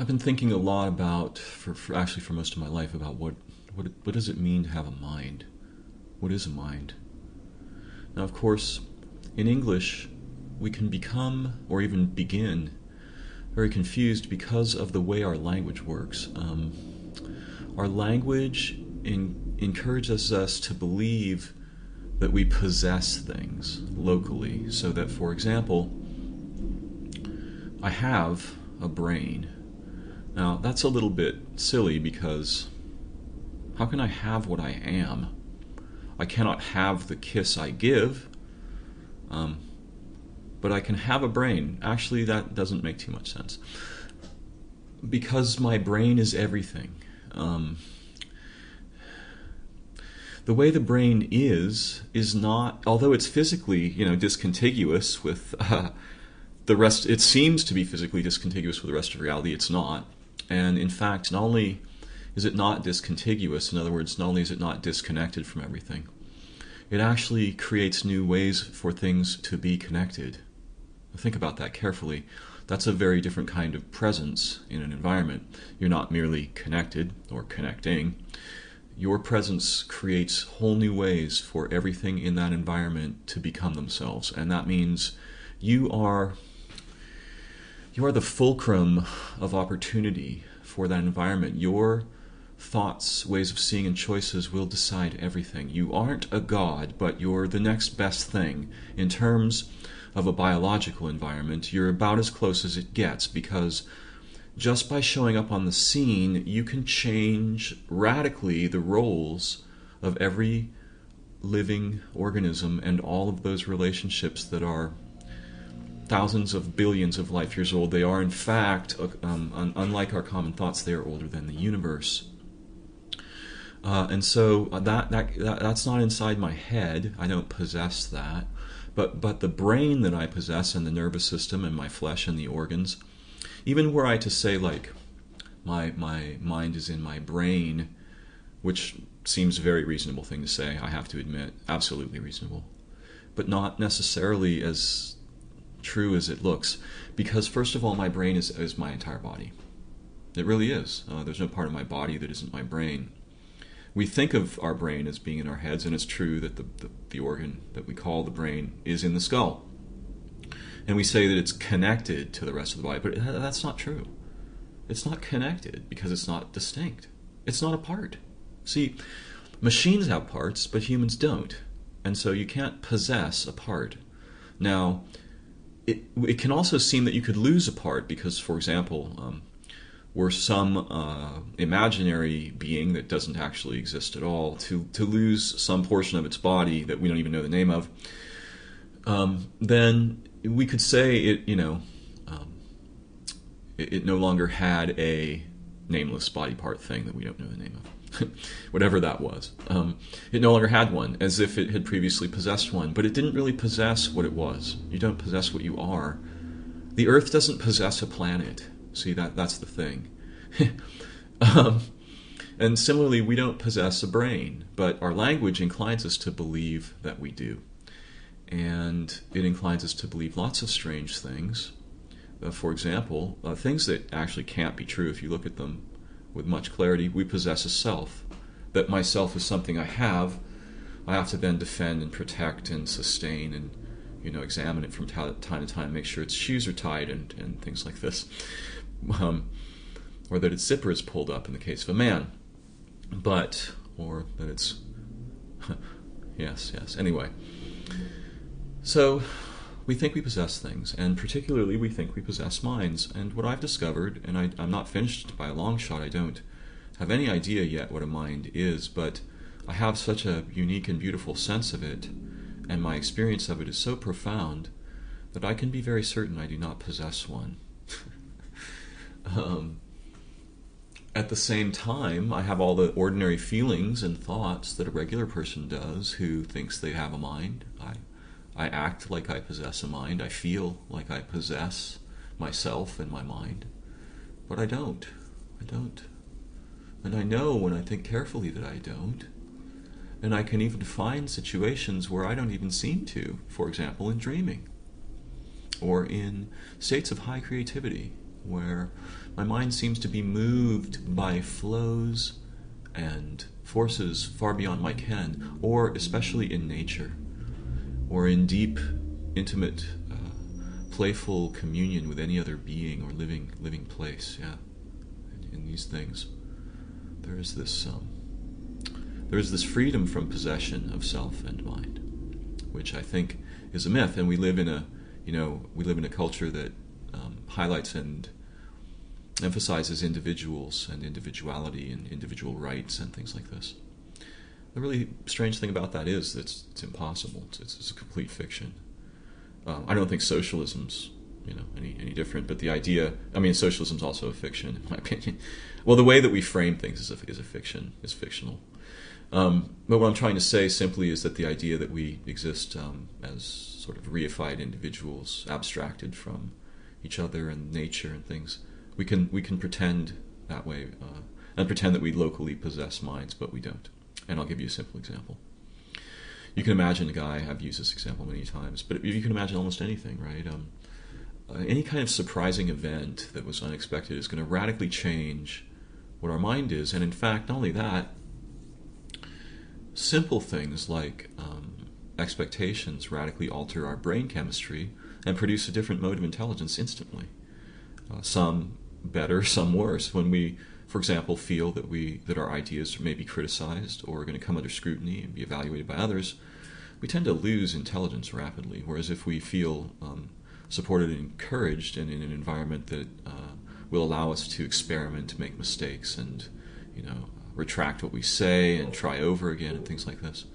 I've been thinking a lot about, actually for most of my life, about what does it mean to have a mind? What is a mind? Now, of course, in English, we can become, or even begin, very confused because of the way our language works. Our language encourages us to believe that we possess things locally, so that, for example, I have a brain. Now, that's a little bit silly because how can I have what I am? I cannot have the kiss I give, but I can have a brain. Actually, that doesn't make too much sense. Because my brain is everything. The way the brain is not, although it's physically, discontiguous with the rest, it seems to be physically discontiguous with the rest of reality, it's not. And in fact, not only is it not discontiguous, in other words, not only is it not disconnected from everything, it actually creates new ways for things to be connected. Think about that carefully. That's a very different kind of presence in an environment. You're not merely connected or connecting. Your presence creates whole new ways for everything in that environment to become themselves. And that means you are the fulcrum of opportunity for that environment. Your thoughts, ways of seeing, and choices will decide everything. You aren't a god, but you're the next best thing. In terms of a biological environment, you're about as close as it gets, because just by showing up on the scene, you can change radically the roles of every living organism and all of those relationships that are thousands of billions of life years old. They are, in fact, unlike our common thoughts, they are older than the universe. And so that's not inside my head. I don't possess that. But the brain that I possess, and the nervous system, and my flesh and the organs, even were I to say, like, my mind is in my brain, which seems a very reasonable thing to say, I have to admit, absolutely reasonable, but not necessarily as true as it looks, because first of all, my brain is my entire body. It really is. There's no part of my body that isn't my brain. We think of our brain as being in our heads, and it's true that the organ that we call the brain is in the skull. And we say that it's connected to the rest of the body, but that's not true. It's not connected because it's not distinct. It's not a part. See, machines have parts, but humans don't. And so you can't possess a part. Now, it can also seem that you could lose a part because, for example, were some imaginary being that doesn't actually exist at all to lose some portion of its body that we don't even know the name of, then we could say it no longer had a nameless body part thing that we don't know the name of. Whatever that was. It no longer had one, as if it had previously possessed one, but it didn't really possess what it was. You don't possess what you are. The Earth doesn't possess a planet. See, that's the thing. And similarly, we don't possess a brain, but our language inclines us to believe that we do. And it inclines us to believe lots of strange things. For example, things that actually can't be true if you look at them with much clarity. We possess a self. That myself is something I have to then defend and protect and sustain and examine it from time to time, make sure its shoes are tied and things like this. Or that its zipper is pulled up in the case of a man. Or that it's... yes, anyway. So, we think we possess things, and particularly we think we possess minds. And what I've discovered, and I'm not finished by a long shot, I don't have any idea yet what a mind is, but I have such a unique and beautiful sense of it, and my experience of it is so profound that I can be very certain I do not possess one. At the same time, I have all the ordinary feelings and thoughts that a regular person does who thinks they have a mind. I act like I possess a mind. I feel like I possess myself and my mind. But I don't. And I know when I think carefully that I don't. And I can even find situations where I don't even seem to. For example, in dreaming. Or in states of high creativity. where my mind seems to be moved by flows and forces far beyond my ken, or especially in nature, or in deep, intimate, playful communion with any other being or living place. Yeah, in these things, there is this freedom from possession of self and mind, which I think is a myth. And we live in a culture that highlights and emphasizes individuals and individuality and individual rights and things like this. The really strange thing about that is that it's impossible. It's a complete fiction. I don't think socialism's any different, but the idea, socialism's also a fiction, in my opinion. Well, the way that we frame things is a fiction, is fictional. But what I'm trying to say simply is that the idea that we exist as sort of reified individuals, abstracted from each other and nature and things, we can pretend that way and pretend that we locally possess minds, but we don't. And I'll give you a simple example. You can imagine a guy, I've used this example many times, but you can imagine almost anything, right? Any kind of surprising event that was unexpected is going to radically change what our mind is. And in fact, not only that, simple things like expectations radically alter our brain chemistry and produce a different mode of intelligence instantly. Some better, some worse. When we, for example, feel that our ideas may be criticized or are going to come under scrutiny and be evaluated by others, we tend to lose intelligence rapidly. Whereas if we feel supported and encouraged and in an environment that will allow us to experiment, make mistakes, and retract what we say and try over again and things like this,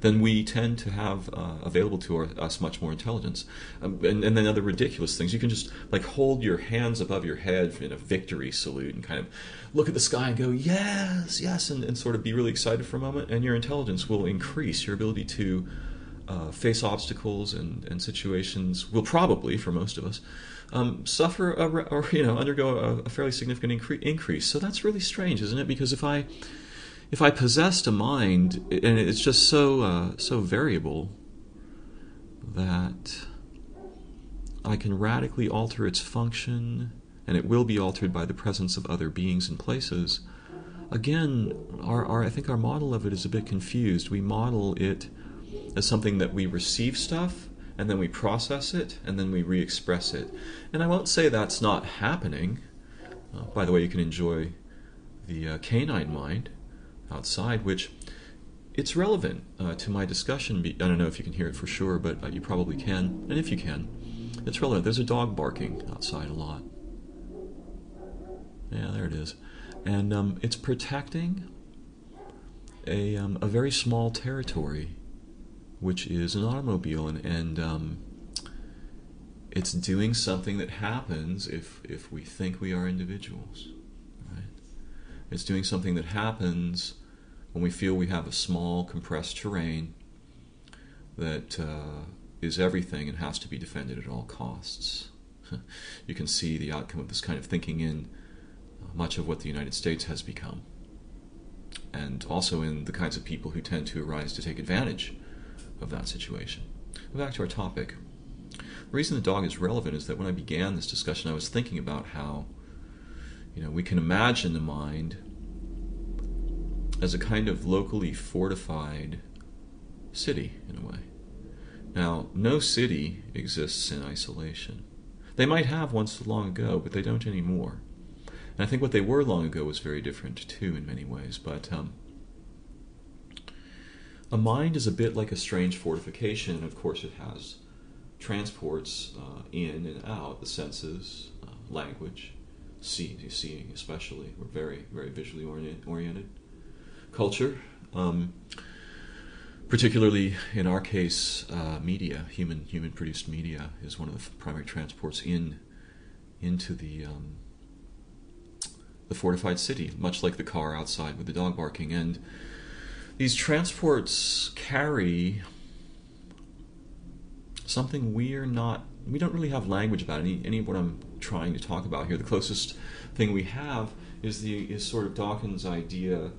then we tend to have available to us much more intelligence. And then other ridiculous things. You can just hold your hands above your head in a victory salute and kind of look at the sky and go, yes, yes, and sort of be really excited for a moment, and your intelligence will increase. Your ability to face obstacles and situations will probably, for most of us, suffer or undergo a fairly significant increase. So that's really strange, isn't it? Because if I possessed a mind, and it's just so variable that I can radically alter its function, and it will be altered by the presence of other beings and places. Again, I think our model of it is a bit confused. We model it as something that we receive stuff, and then we process it, and then we re-express it. And I won't say that's not happening. By the way, you can enjoy the canine mind outside, which it's relevant to my discussion. I don't know if you can hear it for sure, but you probably can. And if you can, it's relevant. There's a dog barking outside a lot. Yeah, there it is. And it's protecting a very small territory, which is an automobile, and it's doing something that happens if we think we are individuals. It's doing something that happens when we feel we have a small, compressed terrain that is everything and has to be defended at all costs. You can see the outcome of this kind of thinking in much of what the United States has become, and also in the kinds of people who tend to arise to take advantage of that situation. Back to our topic. The reason the dog is relevant is that when I began this discussion, I was thinking about how we can imagine the mind as a kind of locally fortified city, in a way. Now, no city exists in isolation. They might have once long ago, but they don't anymore. And I think what they were long ago was very different, too, in many ways. But a mind is a bit like a strange fortification, and of course it has transports in and out, the senses, language, seeing especially. We're very, very visually oriented. Culture, particularly in our case, media, human-produced media, is one of the primary transports into the fortified city, much like the car outside with the dog barking. And these transports carry something we don't really have language about. Any of what I'm trying to talk about here, the closest thing we have is sort of Dawkins' idea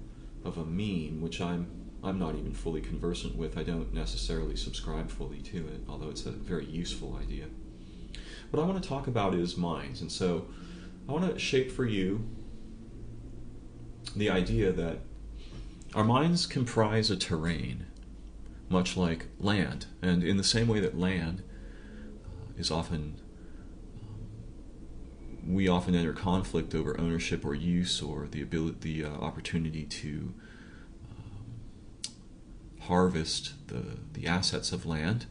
of a meme, which I'm not even fully conversant with. I don't necessarily subscribe fully to it, although it's a very useful idea. what I want to talk about is minds. And so I want to shape for you the idea that our minds comprise a terrain, much like land. And in the same way that land is often, we often enter conflict over ownership or use or the opportunity to harvest the assets of land.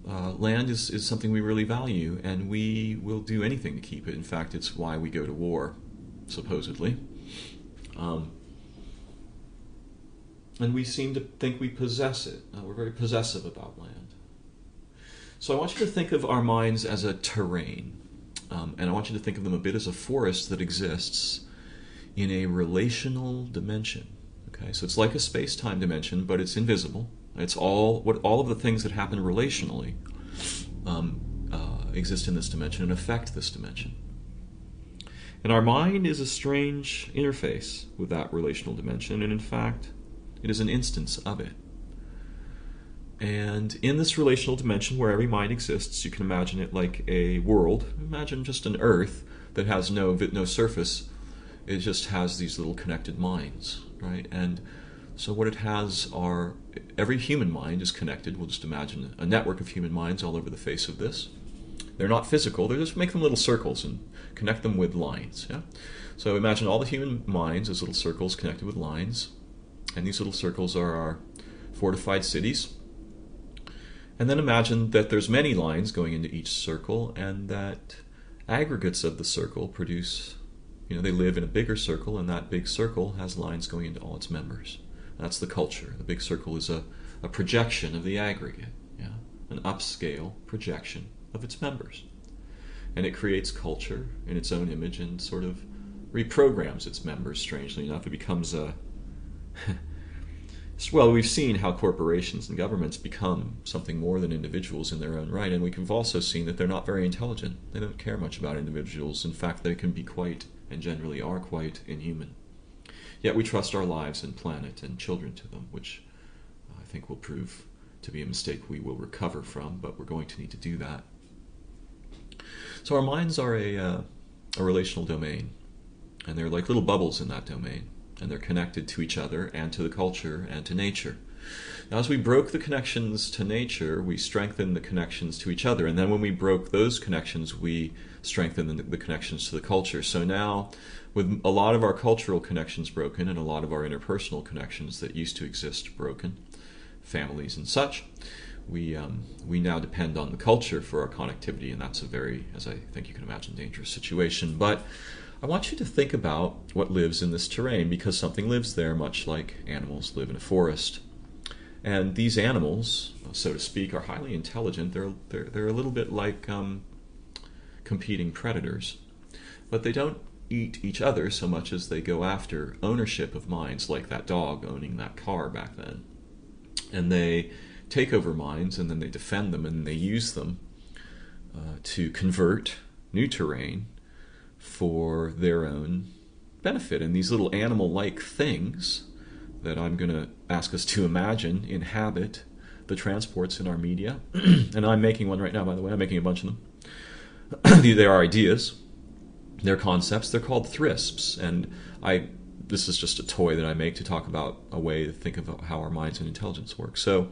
Land is something we really value, and we will do anything to keep it. In fact, it's why we go to war, supposedly. And we seem to think we possess it. We're very possessive about land. So I want you to think of our minds as a terrain. And I want you to think of them a bit as a forest that exists in a relational dimension. Okay, so it's like a space-time dimension, but it's invisible. It's all of the things that happen relationally exist in this dimension and affect this dimension. And our mind is a strange interface with that relational dimension, and in fact, it is an instance of it. And in this relational dimension where every mind exists, you can imagine it like a world. Imagine just an earth that has no surface. It just has these little connected minds, right? And so what it has are, every human mind is connected. We'll just imagine a network of human minds all over the face of this. They're not physical. They just make them little circles and connect them with lines. Yeah. So imagine all the human minds as little circles connected with lines. And these little circles are our fortified cities. And then imagine that there's many lines going into each circle, and that aggregates of the circle produce, they live in a bigger circle, and that big circle has lines going into all its members. That's the culture. The big circle is a projection of the aggregate, an upscale projection of its members. And it creates culture in its own image and sort of reprograms its members, strangely enough. It becomes a... Well, we've seen how corporations and governments become something more than individuals in their own right, and we've also seen that they're not very intelligent. They don't care much about individuals. In fact, they can be quite, and generally are quite, inhuman. Yet we trust our lives and planet and children to them, which I think will prove to be a mistake we will recover from, but we're going to need to do that. So our minds are a relational domain, and they're like little bubbles in that domain. And they're connected to each other and to the culture and to nature. Now, as we broke the connections to nature, we strengthened the connections to each other. And then when we broke those connections, we strengthened the connections to the culture. So now, with a lot of our cultural connections broken and a lot of our interpersonal connections that used to exist broken, families and such, we now depend on the culture for our connectivity. And that's a very, as I think you can imagine, dangerous situation. But I want you to think about what lives in this terrain, because something lives there, much like animals live in a forest. And these animals, so to speak, are highly intelligent. They're a little bit like competing predators. But they don't eat each other so much as they go after ownership of minds, like that dog owning that car back then. And they take over minds, and then they defend them, and they use them to convert new terrain for their own benefit. And these little animal-like things that I'm going to ask us to imagine inhabit the transports in our media. And I'm making one right now, by the way. I'm making a bunch of them. They are ideas. They're concepts. They're called thrisps. And this is just a toy that I make to talk about a way to think of how our minds and intelligence work. So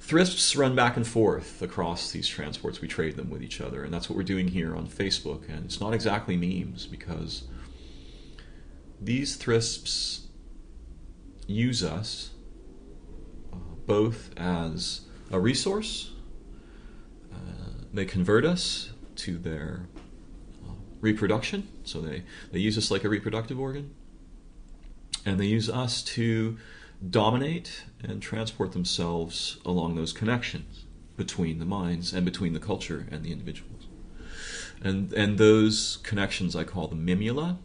thrisps run back and forth across these transports. We trade them with each other, and that's what we're doing here on Facebook. And it's not exactly memes, because these thrisps use us both as a resource. They convert us to their reproduction, so they use us like a reproductive organ, and they use us to dominate and transport themselves along those connections between the minds and between the culture and the individuals. And those connections I call the mimula,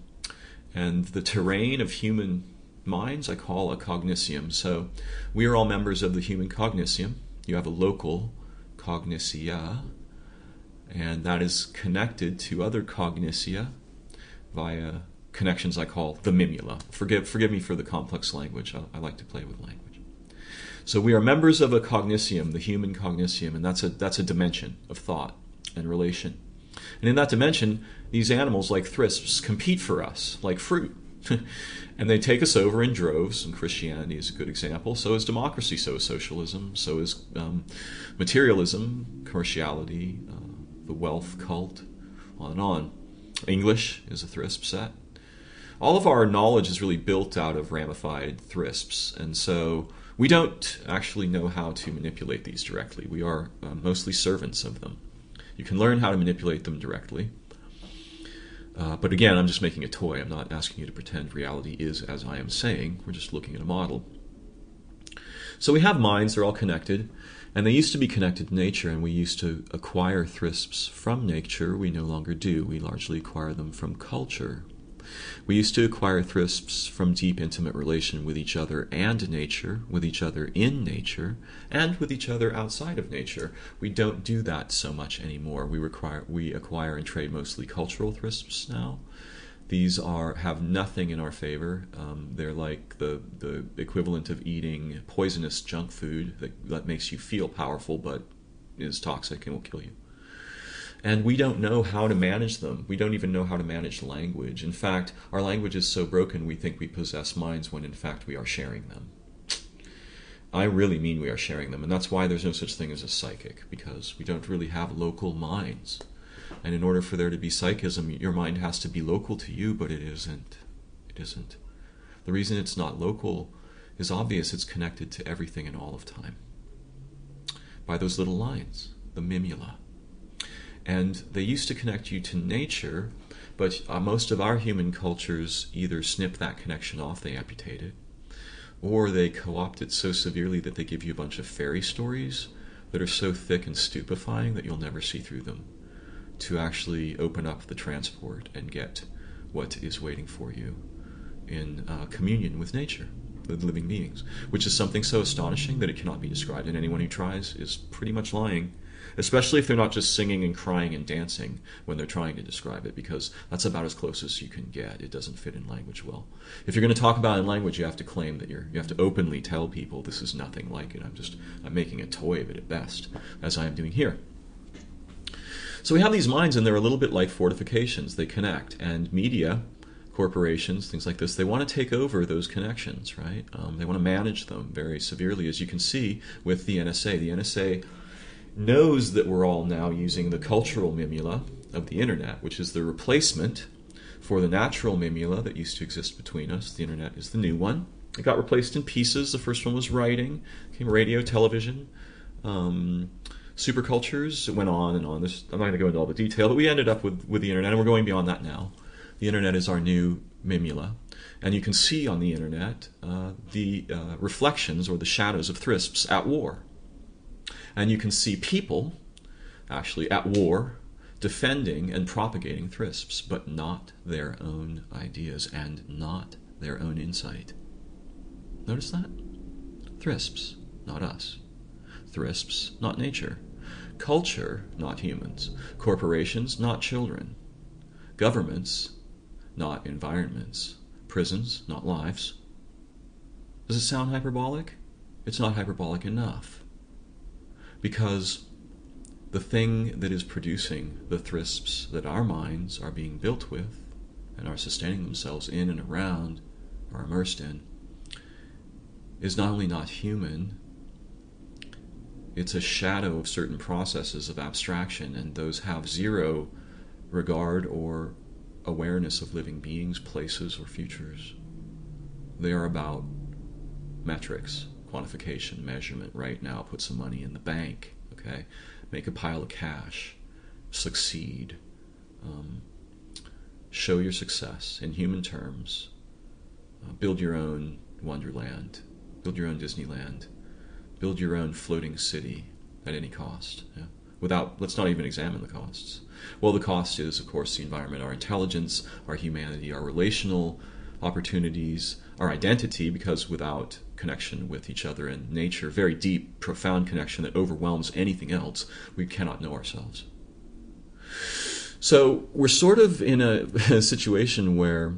and the terrain of human minds I call a cognitium. So we are all members of the human cognitium. You have a local cognitia, and that is connected to other cognitia via connections I call the mimula. Forgive me for the complex language. I like to play with language. So we are members of a cognitium, the human cognitium, and that's a dimension of thought. and relation. And in that dimension, these animals, like thrisps, compete for us, like fruit. And they take us over in droves, and Christianity is a good example. So is democracy, so is socialism, so is materialism, commerciality, the wealth cult, on and on. English is a thrisp set. All of our knowledge is really built out of ramified thrisps, and so we don't actually know how to manipulate these directly. We are mostly servants of them. You can learn how to manipulate them directly. But again, I'm just making a toy. I'm not asking you to pretend reality is as I am saying. We're just looking at a model. So we have minds, they're all connected, and they used to be connected to nature, and we used to acquire thrisps from nature. We no longer do. We largely acquire them from culture. We used to acquire thrisps from deep, intimate relation with each other and nature, with each other in nature, and with each other outside of nature. We don't do that so much anymore. We acquire and trade mostly cultural thrisps now. These have nothing in our favor. They're like the equivalent of eating poisonous junk food that makes you feel powerful but is toxic and will kill you. And we don't know how to manage them. We don't even know how to manage language. In fact, our language is so broken we think we possess minds when in fact we are sharing them. I really mean we are sharing them, and that's why there's no such thing as a psychic, because we don't really have local minds. And in order for there to be psychism, your mind has to be local to you, but it isn't. It isn't. The reason it's not local is obvious. It's connected to everything in all of time by those little lines, the mimula. And they used to connect you to nature, but most of our human cultures either snip that connection off, they amputate it, or they co-opt it so severely that they give you a bunch of fairy stories that are so thick and stupefying that you'll never see through them, to actually open up the transport and get what is waiting for you in communion with nature, with living beings, which is something so astonishing that it cannot be described, and anyone who tries is pretty much lying. Especially if they're not just singing and crying and dancing when they're trying to describe it, because that's about as close as you can get. It doesn't fit in language well. If you're going to talk about it in language, you have to claim that you have to openly tell people this is nothing like it. I'm making a toy of it at best, as I am doing here. So we have these minds, and they're a little bit like fortifications. They connect, and media, corporations, things like this, they want to take over those connections, right? They want to manage them very severely, as you can see with the NSA. The NSA knows that we're all now using the cultural mimula of the internet, which is the replacement for the natural mimula that used to exist between us. The internet is the new one. It got replaced in pieces. The first one was writing, came radio, television, supercultures. It went on and on. I'm not going to go into all the detail, but we ended up with the internet, and we're going beyond that now. The internet is our new mimula, and you can see on the internet the reflections or the shadows of thrisps at war. And you can see people actually at war defending and propagating thrisps, but not their own ideas and not their own insight. Notice that? Thrisps, not us. Thrisps, not nature. Culture, not humans. Corporations, not children. Governments, not environments. Prisons, not lives. Does it sound hyperbolic? It's not hyperbolic enough. Because the thing that is producing the thrisps that our minds are being built with and are sustaining themselves in and around, are immersed in, is not only not human, it's a shadow of certain processes of abstraction, and those have zero regard or awareness of living beings, places, or futures. They are about metrics, quantification, measurement. Right now, put some money in the bank, okay? Make a pile of cash, succeed, show your success in human terms, build your own Wonderland, build your own Disneyland, build your own floating city at any cost. Yeah? Let's not even examine the costs. Well, the cost is, of course, the environment, our intelligence, our humanity, our relational opportunities, our identity, because without connection with each other and nature, very deep, profound connection that overwhelms anything else, we cannot know ourselves. So we're sort of in a situation where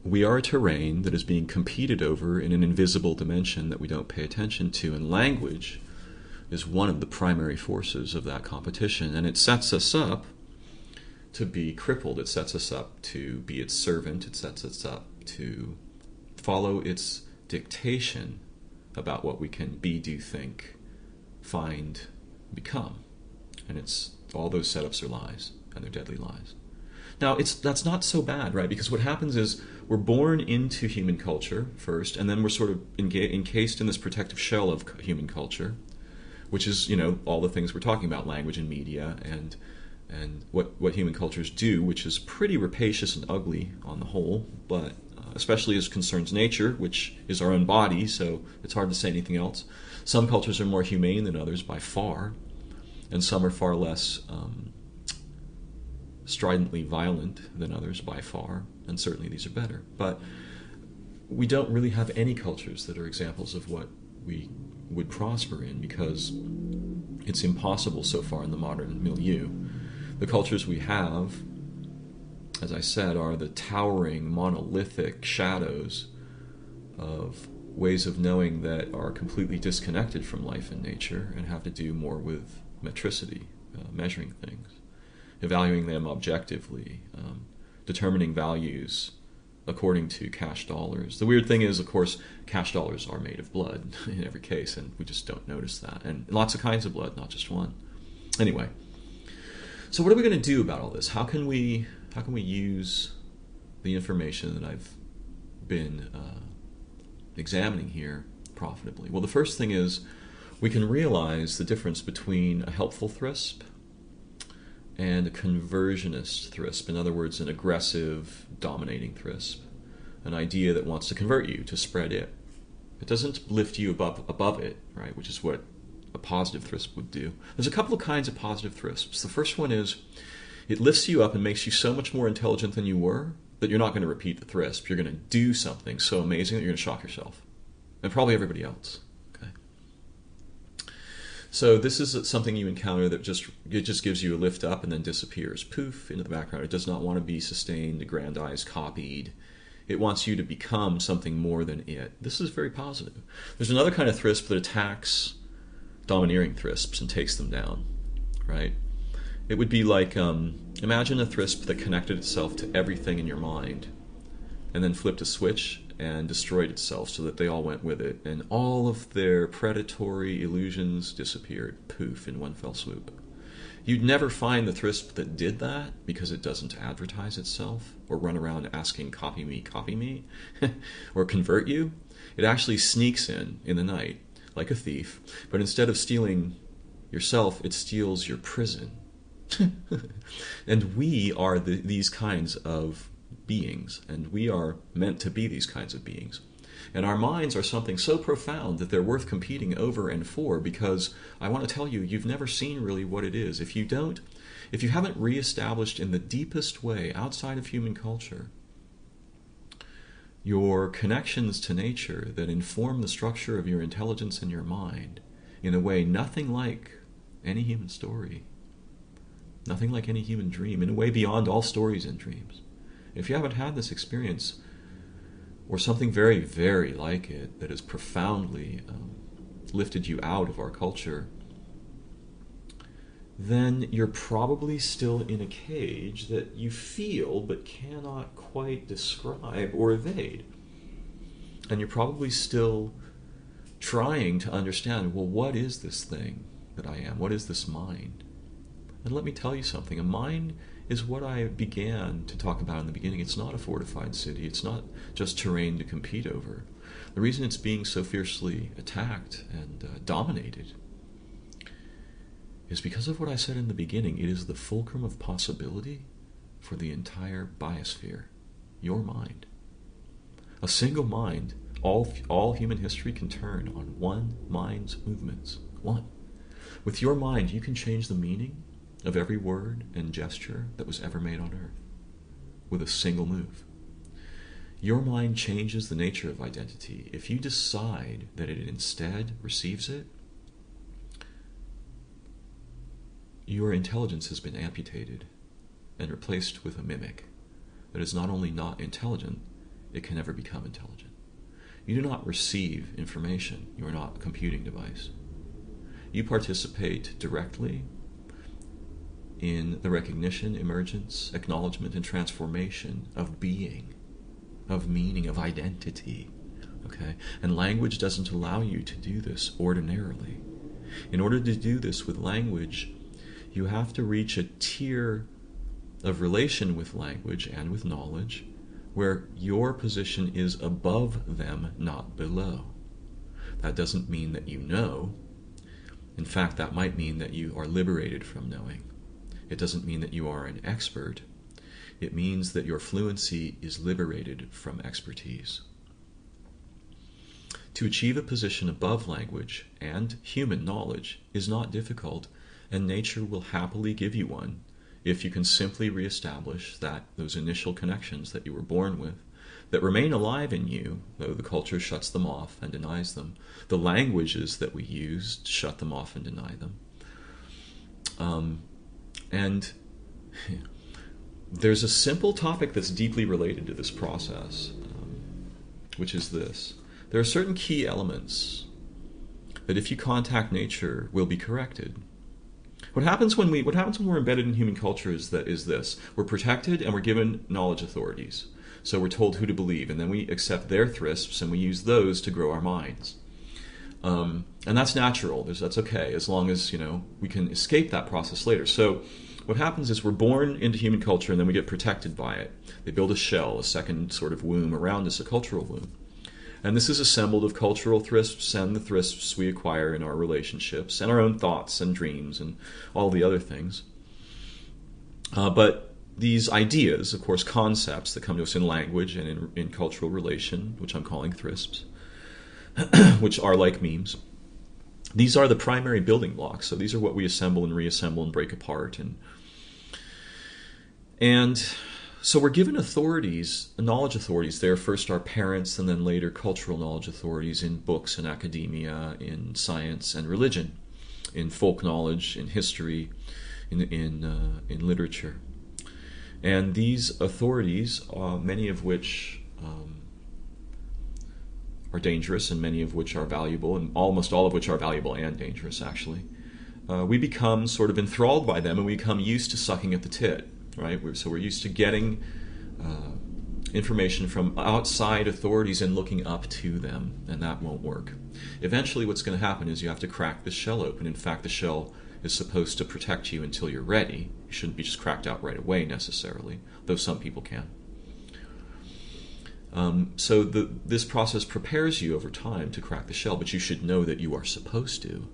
we are a terrain that is being competed over in an invisible dimension that we don't pay attention to, and language, is one of the primary forces of that competition, and it sets us up to be crippled. It sets us up to be its servant. It sets us up to follow its dictation about what we can be, do, think, find, become. And it's all those setups are lies, and they're deadly lies. Now, that's not so bad, right? Because what happens is we're born into human culture first, and then we're sort of encased in this protective shell of human culture, which is, all the things we're talking about, language and media, and what human cultures do, which is pretty rapacious and ugly on the whole, but especially as concerns nature, which is our own body, so it's hard to say anything else. Some cultures are more humane than others by far, and some are far less stridently violent than others by far, and certainly these are better. But we don't really have any cultures that are examples of what we would prosper in, because it's impossible so far in the modern milieu. The cultures we have, as I said, are the towering, monolithic shadows of ways of knowing that are completely disconnected from life and nature and have to do more with metricity, measuring things, evaluating them objectively, determining values according to cash dollars. The weird thing is, of course, cash dollars are made of blood in every case, and we just don't notice that. And lots of kinds of blood, not just one. Anyway, so what are we going to do about all this? How can we use the information that I've been examining here profitably? Well, the first thing is we can realize the difference between a helpful thrisp and a conversionist thrisp. In other words, an aggressive, dominating thrisp. An idea that wants to convert you, to spread it. It doesn't lift you above it, right? Which is what a positive thrisp would do. There's a couple of kinds of positive thrisps. The first one is it lifts you up and makes you so much more intelligent than you were that you're not going to repeat the thrisp. You're going to do something so amazing that you're going to shock yourself. And probably everybody else. Okay. So this is something you encounter that just gives you a lift up and then disappears. Poof, into the background. It does not want to be sustained, aggrandized, copied. It wants you to become something more than it. This is very positive. There's another kind of thrisp that attacks domineering thrisps and takes them down, right? It would be like, imagine a thrisp that connected itself to everything in your mind and then flipped a switch and destroyed itself so that they all went with it, and all of their predatory illusions disappeared, poof, in one fell swoop. You'd never find the thrisp that did that because it doesn't advertise itself or run around asking, copy me, or convert you. It actually sneaks in the night like a thief, but instead of stealing yourself, it steals your prison. And we are these kinds of beings, and we are meant to be these kinds of beings. And our minds are something so profound that they're worth competing over and for, because I want to tell you, you've never seen really what it is. If you haven't reestablished in the deepest way outside of human culture your connections to nature that inform the structure of your intelligence and your mind in a way nothing like any human story, nothing like any human dream, in a way beyond all stories and dreams. If you haven't had this experience, or something very, very like it that has profoundly lifted you out of our culture, then you're probably still in a cage that you feel but cannot quite describe or evade. And you're probably still trying to understand, well, what is this thing that I am? What is this mind? And let me tell you something. A mind is what I began to talk about in the beginning. It's not a fortified city. It's not just terrain to compete over. The reason it's being so fiercely attacked and dominated is because of what I said in the beginning. It is the fulcrum of possibility for the entire biosphere, your mind. A single mind, all human history can turn on one mind's movements. One. With your mind, you can change the meaning of every word and gesture that was ever made on earth with a single move. Your mind changes the nature of identity. If you decide that it instead receives it, your intelligence has been amputated and replaced with a mimic that is not only not intelligent, it can never become intelligent. You do not receive information. You are not a computing device. You participate directly in the recognition, emergence, acknowledgement, and transformation of being, of meaning, of identity. Okay? And language doesn't allow you to do this ordinarily. In order to do this with language, you have to reach a tier of relation with language and with knowledge where your position is above them, not below. That doesn't mean that you know. In fact, that might mean that you are liberated from knowing. It doesn't mean that you are an expert. It means that your fluency is liberated from expertise. To achieve a position above language and human knowledge is not difficult, and nature will happily give you one if you can simply reestablish those initial connections that you were born with, that remain alive in you, though the culture shuts them off and denies them. The languages that we use shut them off and deny them. And there's a simple topic that's deeply related to this process, which is this. There are certain key elements that if you contact nature will be corrected. What happens when we're embedded in human culture is this. We're protected and we're given knowledge authorities. So we're told who to believe, and then we accept their thrisps and we use those to grow our minds. And that's natural. That's okay, as long as we can escape that process later. So what happens is we're born into human culture and then we get protected by it. They build a shell, a second sort of womb around us, a cultural womb. And this is assembled of cultural thrisps and the thrisps we acquire in our relationships and our own thoughts and dreams and all the other things. But these ideas, of course, concepts that come to us in language and in cultural relation, which I'm calling thrisps, which are like memes, these are the primary building blocks. So these are what we assemble and reassemble and break apart. And so we're given authorities, knowledge authorities there, first our parents and then later cultural knowledge authorities in books and academia, in science and religion, in folk knowledge, in history, in literature. And these authorities, many of which are dangerous and many of which are valuable, and almost all of which are valuable and dangerous, actually, we become sort of enthralled by them and we become used to sucking at the tit. Right? So we're used to getting information from outside authorities and looking up to them, and that won't work. Eventually what's going to happen is you have to crack the shell open. In fact, the shell is supposed to protect you until you're ready. You shouldn't be just cracked out right away necessarily, though some people can. So this process prepares you over time to crack the shell, but you should know that you are supposed to.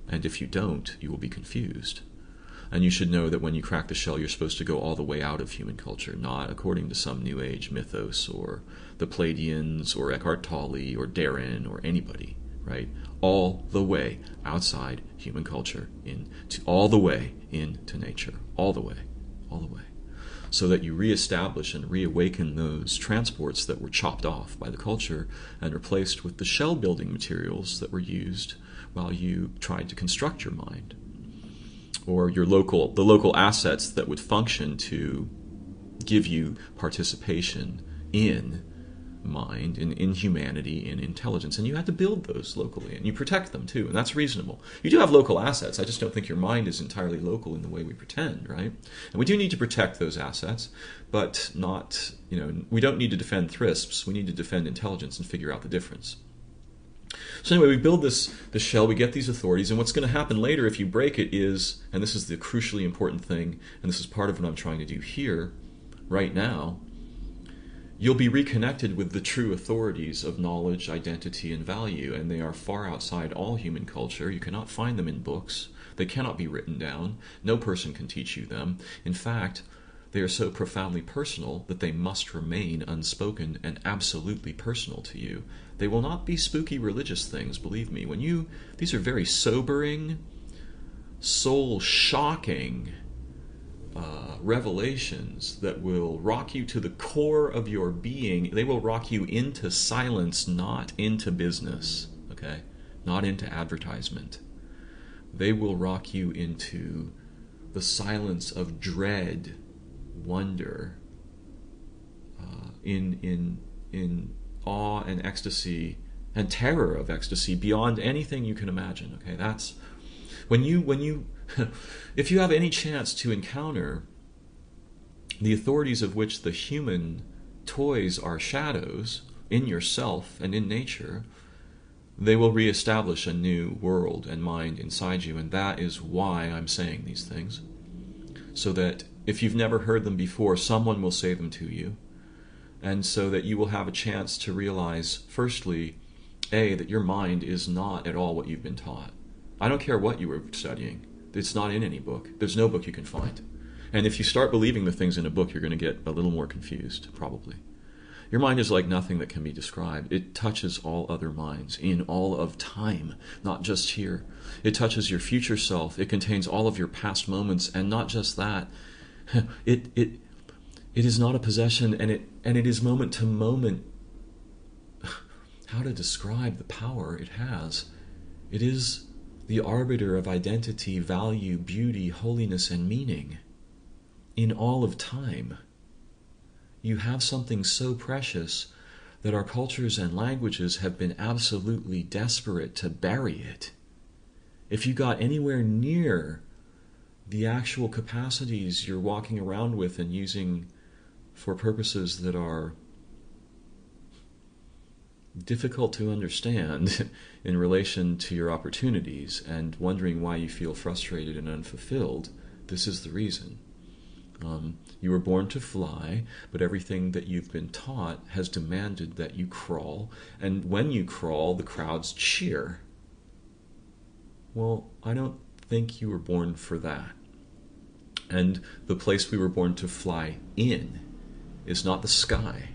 And if you don't, you will be confused. And you should know that when you crack the shell, you're supposed to go all the way out of human culture, not according to some New Age mythos or the Palladians or Eckhart Tolle or Darren or anybody, right? All the way outside human culture, all the way into nature, all the way. So that you reestablish and reawaken those transports that were chopped off by the culture and replaced with the shell building materials that were used while you tried to construct your mind. Or the local assets that would function to give you participation in mind, in humanity, in intelligence. And you had to build those locally, and you protect them too, and that's reasonable. You do have local assets. I just don't think your mind is entirely local in the way we pretend, right? And we do need to protect those assets, but not, we don't need to defend thrisps. We need to defend intelligence and figure out the difference. So anyway, we build the shell, we get these authorities, and what's going to happen later if you break it is, and this is the crucially important thing, and this is part of what I'm trying to do here, right now, you'll be reconnected with the true authorities of knowledge, identity, and value, and they are far outside all human culture. You cannot find them in books. They cannot be written down. No person can teach you them. In fact, they are so profoundly personal that they must remain unspoken and absolutely personal to you. They will not be spooky religious things, believe me. These are very sobering, soul-shocking revelations that will rock you to the core of your being. They will rock you into silence, not into business, okay? Not into advertisement. They will rock you into the silence of dread, wonder, in awe and ecstasy and terror of ecstasy beyond anything you can imagine. Okay, that's When you if you have any chance to encounter the authorities of which the human toys are shadows in yourself and in nature, they will reestablish a new world and mind inside you. And that is why I'm saying these things. So that if you've never heard them before, someone will say them to you. And so that you will have a chance to realize, firstly, A, that your mind is not at all what you've been taught. I don't care what you were studying. It's not in any book. There's no book you can find. And if you start believing the things in a book, you're going to get a little more confused, probably. Your mind is like nothing that can be described. It touches all other minds in all of time, not just here. It touches your future self. It contains all of your past moments, and not just that. It is not a possession, and it is moment to moment. How to describe the power it has? It is the arbiter of identity, value, beauty, holiness, and meaning in all of time. You have something so precious that our cultures and languages have been absolutely desperate to bury it. If you got anywhere near the actual capacities you're walking around with and using for purposes that are difficult to understand in relation to your opportunities and wondering why you feel frustrated and unfulfilled, this is the reason. You were born to fly, but everything that you've been taught has demanded that you crawl, and when you crawl, the crowds cheer. Well, I don't think you were born for that. And the place we were born to fly in is not the sky.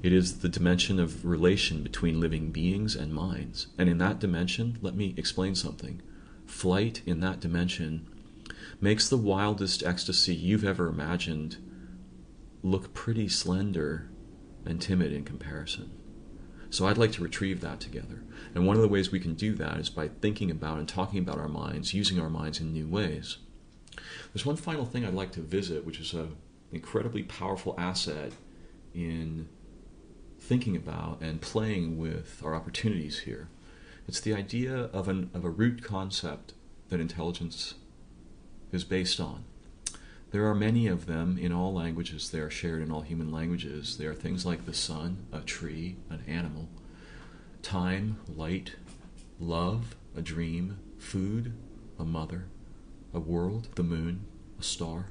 It is the dimension of relation between living beings and minds. And in that dimension, let me explain something. Flight in that dimension makes the wildest ecstasy you've ever imagined look pretty slender and timid in comparison. So I'd like to retrieve that together. And one of the ways we can do that is by thinking about and talking about our minds, using our minds in new ways. There's one final thing I'd like to visit, which is an incredibly powerful asset in thinking about and playing with our opportunities here. It's the idea of a root concept that intelligence is based on. There are many of them in all languages. They are shared in all human languages. They are things like the sun, a tree, an animal, time, light, love, a dream, food, a mother, a world, the moon, a star.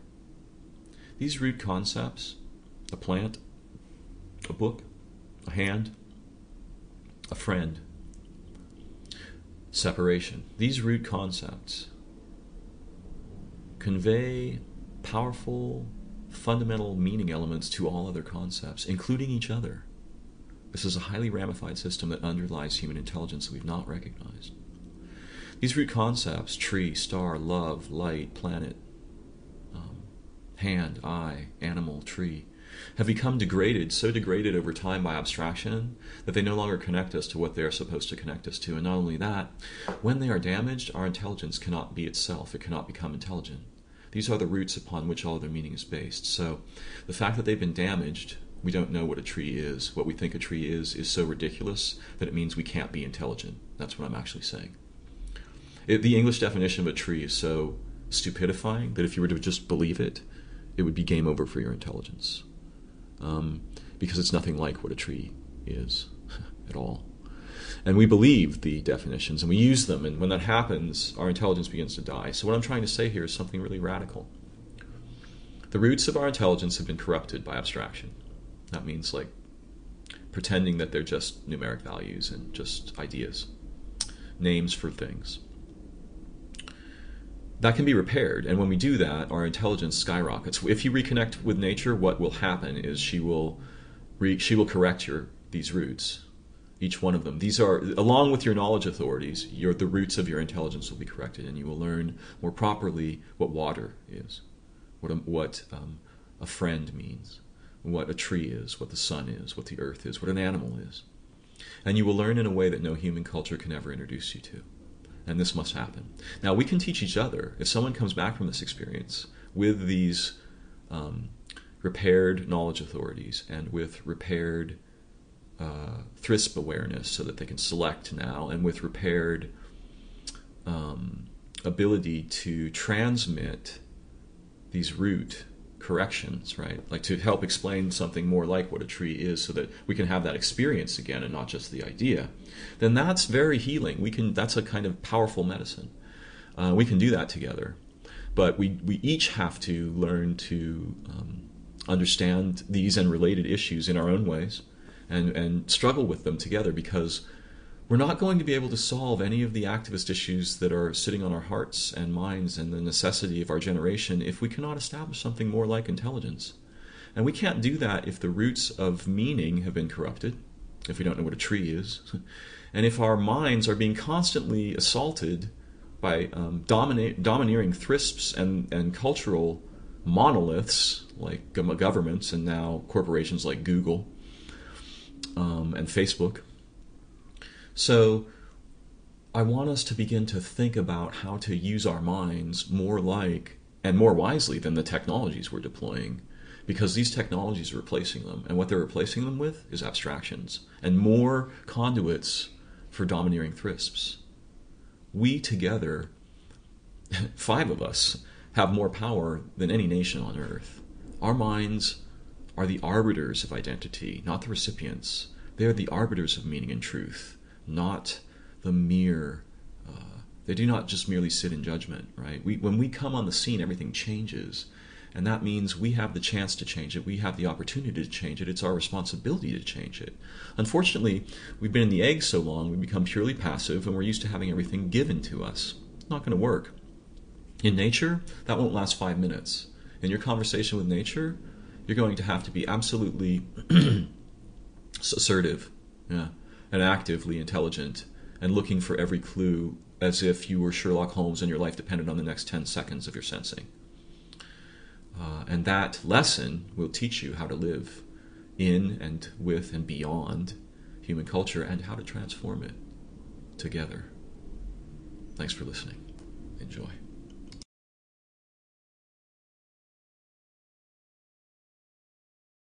These root concepts, a plant, a book, a hand, a friend, separation. These root concepts convey powerful, fundamental meaning elements to all other concepts, including each other. This is a highly ramified system that underlies human intelligence that we've not recognized. These root concepts, tree, star, love, light, planet, hand, eye, animal, tree, have become degraded, so degraded over time by abstraction that they no longer connect us to what they are supposed to connect us to. And not only that, when they are damaged, our intelligence cannot be itself. It cannot become intelligent. These are the roots upon which all their meaning is based. So the fact that they've been damaged, we don't know what a tree is. What we think a tree is so ridiculous that it means we can't be intelligent. That's what I'm actually saying. The English definition of a tree is so stupidifying that if you were to just believe it, it would be game over for your intelligence. Because it's nothing like what a tree is at all. And we believe the definitions and we use them, and when that happens, our intelligence begins to die. So what I'm trying to say here is something really radical. The roots of our intelligence have been corrupted by abstraction. That means like pretending that they're just numeric values and just ideas, names for things. That can be repaired, and when we do that, our intelligence skyrockets. If you reconnect with nature, what will happen is she will correct these roots, each one of them. These are, along with your knowledge authorities, the roots of your intelligence will be corrected, and you will learn more properly what water is, what a friend means, what a tree is, what the sun is, what the earth is, what an animal is. And you will learn in a way that no human culture can ever introduce you to. And this must happen. Now, we can teach each other. If someone comes back from this experience with these repaired knowledge authorities and with repaired THRISP awareness so that they can select now, and with repaired ability to transmit these root corrections, right? Like to help explain something more like what a tree is so that we can have that experience again and not just the idea, then that's very healing. That's a kind of powerful medicine. We can do that together. But we each have to learn to understand these and related issues in our own ways and struggle with them together, because we're not going to be able to solve any of the activist issues that are sitting on our hearts and minds and the necessity of our generation if we cannot establish something more like intelligence. And we can't do that if the roots of meaning have been corrupted, if we don't know what a tree is, and if our minds are being constantly assaulted by domineering thrisps and cultural monoliths like governments and now corporations like Google and Facebook. So I want us to begin to think about how to use our minds more like and more wisely than the technologies we're deploying, because these technologies are replacing them, and what they're replacing them with is abstractions and more conduits for domineering thrisps. We together, 5 of us, have more power than any nation on earth. Our minds are the arbiters of identity, not the recipients. They are the arbiters of meaning and truth, not the mere, they do not just merely sit in judgment, right? When we come on the scene, everything changes. And that means we have the chance to change it. We have the opportunity to change it. It's our responsibility to change it. Unfortunately, we've been in the egg so long, we become purely passive, and we're used to having everything given to us. It's not going to work. In nature, that won't last 5 minutes. In your conversation with nature, you're going to have to be absolutely assertive, yeah, and actively intelligent, and looking for every clue as if you were Sherlock Holmes and your life depended on the next 10 seconds of your sensing. And that lesson will teach you how to live in and with and beyond human culture and how to transform it together. Thanks for listening. Enjoy.